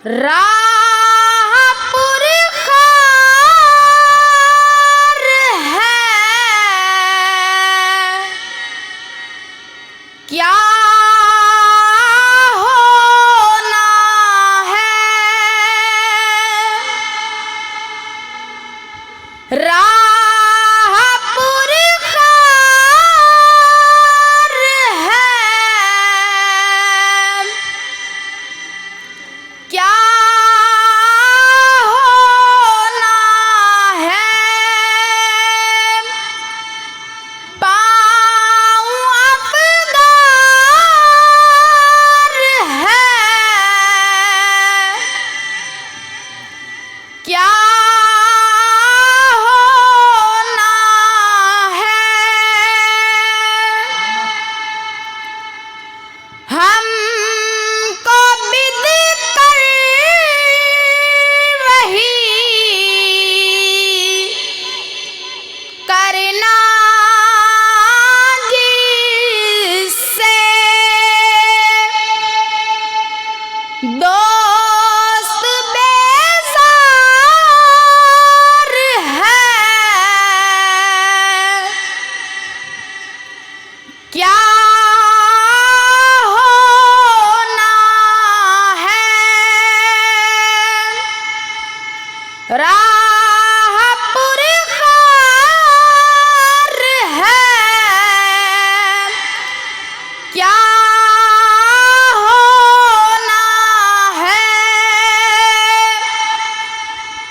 राहपुर खार है क्या होना है। राहपुर खार है क्या होना है। पाँव अफ़गार है क्या होना है। हमको बिद कर वही करना जिससे दोस्त बेजार है क्या होना है। राहपुर खार है क्या होना है।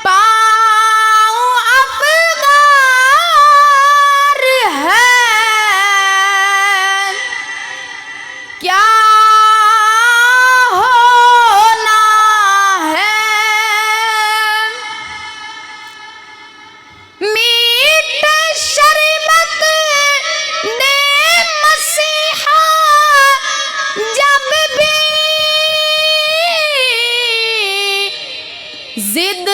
पाँव अफ़गार है क्या होना है। मीठ शरबत दे मसीहा जब भी जिद